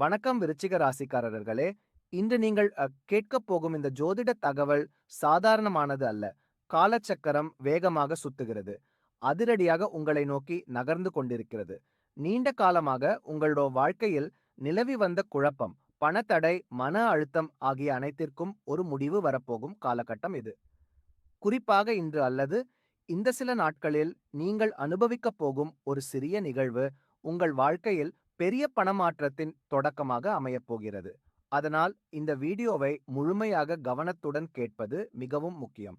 வணக்கம் விருச்சிக ராசிக்காரர்களே. இன்று நீங்கள் கேட்கப் போகும் இந்த ஜோதிட தகவல் சாதாரணமானது அல்ல. காலச்சக்கரம் வேகமாக சுத்துகிறது. அதிரடியாக உங்களை நோக்கி நகர்ந்து கொண்டிருக்கிறது. நீண்ட காலமாக உங்களோட வாழ்க்கையில் நிலவி வந்த குழப்பம், பணத்தடை, மன அழுத்தம் ஆகிய அனைத்திற்கும் ஒரு முடிவு வரப்போகும் காலகட்டம் இது. குறிப்பாக இன்று அல்லது இந்த சில நாட்களில் நீங்கள் அனுபவிக்கப் போகும் ஒரு சிறிய நிகழ்வு உங்கள் வாழ்க்கையில் பெரிய பணமாற்றத்தின் தொடக்கமாக அமையப் போகிறது. அதனால் இந்த வீடியோவை முழுமையாக கவனத்துடன் கேட்பது மிகவும் முக்கியம்.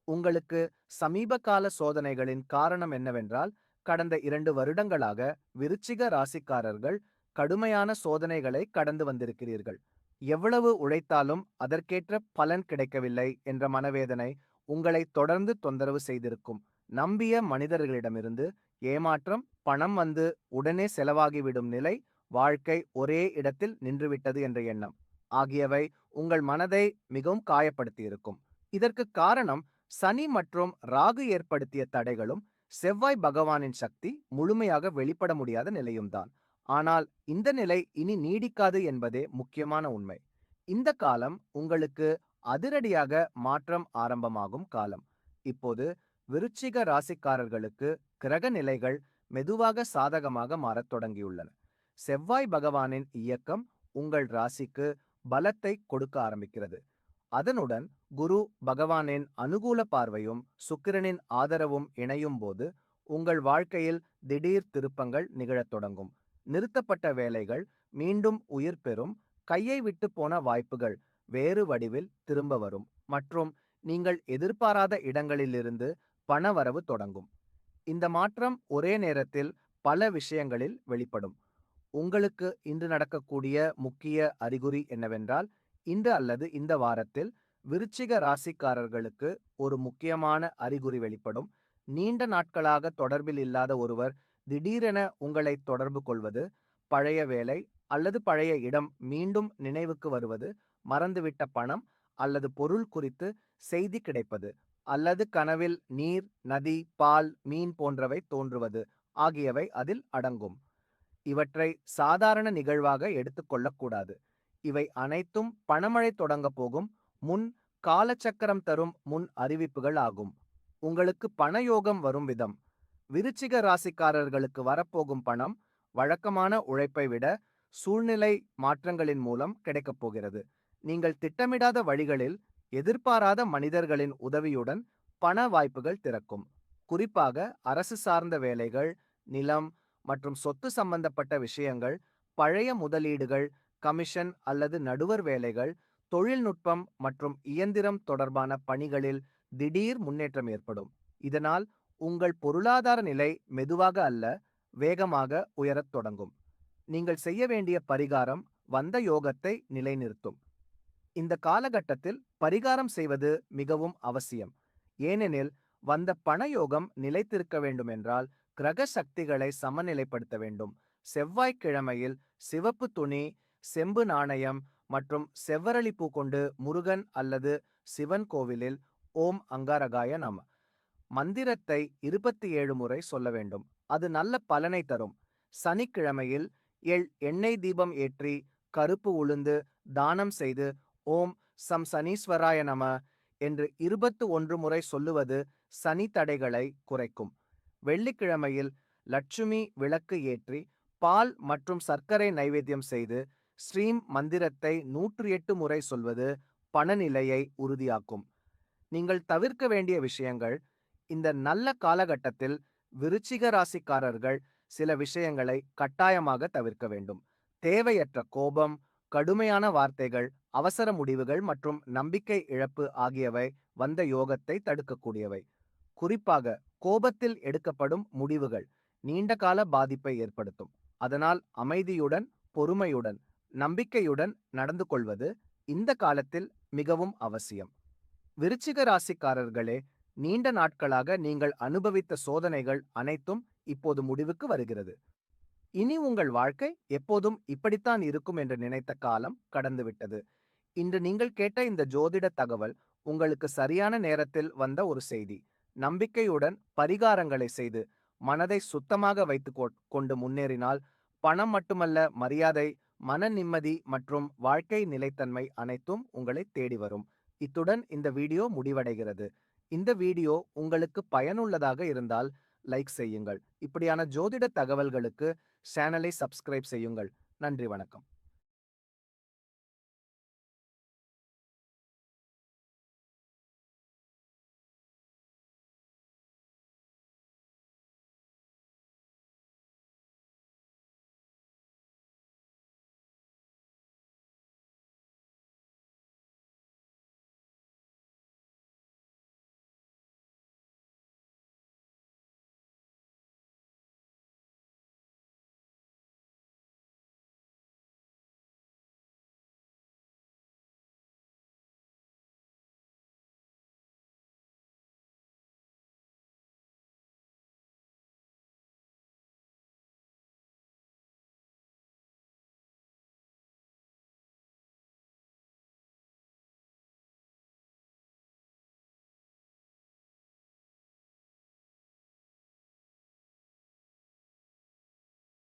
உங்களுக்கு சமீபகால சோதனைகளின் காரணம் என்னவென்றால், கடந்த 2 வருடங்களாக விருச்சிக ராசிக்காரர்கள் கடுமையான சோதனைகளை கடந்து வந்திருக்கிறீர்கள். எவ்வளவு உழைத்தாலும் அதற்கேற்ற பலன் கிடைக்கவில்லை என்ற மனவேதனை உங்களை தொடர்ந்து தொந்தரவு செய்திருக்கும். நம்பிய மனிதர்களிடமிருந்து ஏமாற்றம், பணம் வந்து உடனே செலவாகிவிடும் நிலை, வாழ்க்கை ஒரே இடத்தில் நின்றுவிட்டது என்ற எண்ணம் ஆகியவை உங்கள் மனதை மிகவும் காயப்படுத்தியிருக்கும். இதற்கு காரணம் சனி மற்றும் ராகு ஏற்படுத்திய தடைகளும் செவ்வாய் பகவானின் சக்தி முழுமையாக வெளிப்பட முடியாத நிலையும்தான். ஆனால் இந்த நிலை இனி நீடிக்காது என்பதே முக்கியமான உண்மை. இந்த காலம் உங்களுக்கு அதிரடியாக மாற்றம் ஆரம்பமாகும் காலம். இப்போது விருச்சிக ராசிக்காரர்களுக்கு கிரக நிலைகள் மெதுவாக சாதகமாக மாறத் தொடங்கியுள்ளன. செவ்வாய் பகவானின் இயக்கம் உங்கள் ராசிக்கு பலத்தை கொடுக்க ஆரம்பிக்கிறது. அதனுடன் குரு பகவானின் அனுகூல பார்வையும் சுக்கிரனின் ஆதரவும் இணையும் போது உங்கள் வாழ்க்கையில் திடீர் திருப்பங்கள் நிகழத் தொடங்கும். நிறுத்தப்பட்ட வேலைகள் மீண்டும் உயிர் பெறும். கையை விட்டு போன வாய்ப்புகள் வேறு வடிவில் திரும்ப வரும் மற்றும் நீங்கள் எதிர்பாராத இடங்களிலிருந்து பணவரவு தொடங்கும். இந்த மாற்றம் ஒரே நேரத்தில் பல விஷயங்களில் வெளிப்படும். உங்களுக்கு இன்று நடக்கக்கூடிய முக்கிய அறிகுறி என்னவென்றால், இன்று அல்லது இந்த வாரத்தில் விருச்சிக ராசிக்காரர்களுக்கு ஒரு முக்கியமான அறிகுறி வெளிப்படும். நீண்ட நாட்களாக தொடர்பில் இல்லாத ஒருவர் திடீரென உங்களை தொடர்பு கொள்வது, பழைய வேலை அல்லது பழைய இடம் மீண்டும் நினைவுக்கு வருவது, மறந்துவிட்ட பணம் அல்லது பொருள் குறித்து செய்தி கிடைப்பது, அல்லது கனவில் நீர், நதி, பால், மீன் போன்றவை தோன்றுவது ஆகியவை அதில் அடங்கும். இவற்றை சாதாரண நிகழ்வாக எடுத்துக்கொள்ளக்கூடாது. இவை அனைத்தும் பணமழை தொடங்க போகும் முன் காலச்சக்கரம் தரும் முன் அறிவிப்புகள் ஆகும். உங்களுக்கு பணயோகம் வரும் விதம். விருச்சிக ராசிக்காரர்களுக்கு வரப்போகும் பணம் வழக்கமான உழைப்பை விட சூழ்நிலை மாற்றங்களின் மூலம் கிடைக்கப் போகிறது. நீங்கள் திட்டமிடாத வழிகளில் எதிர்பாராத மனிதர்களின் உதவியுடன் பண வாய்ப்புகள் திறக்கும். குறிப்பாக அரசு சார்ந்த வேலைகள், நிலம் மற்றும் சொத்து சம்பந்தப்பட்ட விஷயங்கள், பழைய முதலீடுகள், கமிஷன் அல்லது நடுவர் வேலைகள், தொழில்நுட்பம் மற்றும் இயந்திரம் தொடர்பான பணிகளில் திடீர் முன்னேற்றம் ஏற்படும். இதனால் உங்கள் பொருளாதார நிலை மெதுவாக அல்ல, வேகமாக உயரத் தொடங்கும். நீங்கள் செய்ய வேண்டிய பரிகாரம் வந்த யோகத்தை நிலைநிறுத்தும். இந்த காலகட்டத்தில் பரிகாரம் செய்வது மிகவும் அவசியம். ஏனெனில் வந்த பணயோகம் நிலைத்திருக்க வேண்டுமென்றால் கிரக சக்திகளை சமநிலைப்படுத்த வேண்டும். செவ்வாய்க்கிழமையில் சிவப்பு துணி, செம்பு நாணயம் மற்றும் செவ்வரளிப்பூ கொண்டு முருகன் அல்லது சிவன் கோவிலில் ஓம் அங்காரகாய நம மந்திரத்தை 27 முறை சொல்ல வேண்டும். அது நல்ல பலனை தரும். சனிக்கிழமையில் எண்ணெய் தீபம் ஏற்றி கருப்பு உளுந்து தானம் செய்து ஓம் சம் சனீஸ்வராய நம என்று 21 முறை சொல்லுவது சனி தடைகளை குறைக்கும். வெள்ளிக்கிழமையில் லட்சுமி விளக்கு ஏற்றி பால் மற்றும் சர்க்கரை நைவேத்தியம் செய்து ஸ்ரீம் மந்திரத்தை 108 முறை சொல்வது பணநிலையை உறுதியாக்கும். நீங்கள் தவிர்க்க வேண்டிய விஷயங்கள். இந்த நல்ல காலகட்டத்தில் விருச்சிக ராசிக்காரர்கள் சில விஷயங்களை கட்டாயமாக தவிர்க்க வேண்டும். தேவையற்ற கோபம், கடுமையான வார்த்தைகள், அவசர முடிவுகள் மற்றும் நம்பிக்கை இழப்பு ஆகியவை வந்த யோகத்தை தடுக்கக்கூடியவை. குறிப்பாக கோபத்தில் எடுக்கப்படும் முடிவுகள் நீண்டகால பாதிப்பை ஏற்படுத்தும். அதனால் அமைதியுடன், பொறுமையுடன், நம்பிக்கையுடன் நடந்து கொள்வது இந்த காலத்தில் மிகவும் அவசியம். விருச்சிக ராசிக்காரர்களே, நீண்ட நாட்களாக நீங்கள் அனுபவித்த சோதனைகள் அனைத்தும் இப்போது முடிவுக்கு வருகிறது. இனி உங்கள் வாழ்க்கை எப்போதும் இப்படித்தான் இருக்கும் என்று நினைத்த காலம் கடந்துவிட்டது. இன்று நீங்கள் கேட்ட இந்த ஜோதிட தகவல் உங்களுக்கு சரியான நேரத்தில் வந்த ஒரு செய்தி. நம்பிக்கையுடன் பரிகாரங்களை செய்து மனதை சுத்தமாக வைத்து கொண்டு முன்னேறினால் பணம் மட்டுமல்ல, மரியாதை, மன நிம்மதி மற்றும் வாழ்க்கை நிலைத்தன்மை அனைத்தும் உங்களை தேடி வரும். இத்துடன் இந்த வீடியோ முடிவடைகிறது. இந்த வீடியோ உங்களுக்கு பயனுள்ளதாக இருந்தால் லைக் செய்யுங்கள். இப்படியான ஜோதிட தகவல்களுக்கு சேனலை சப்ஸ்கிரைப் செய்யுங்கள். நன்றி, வணக்கம்.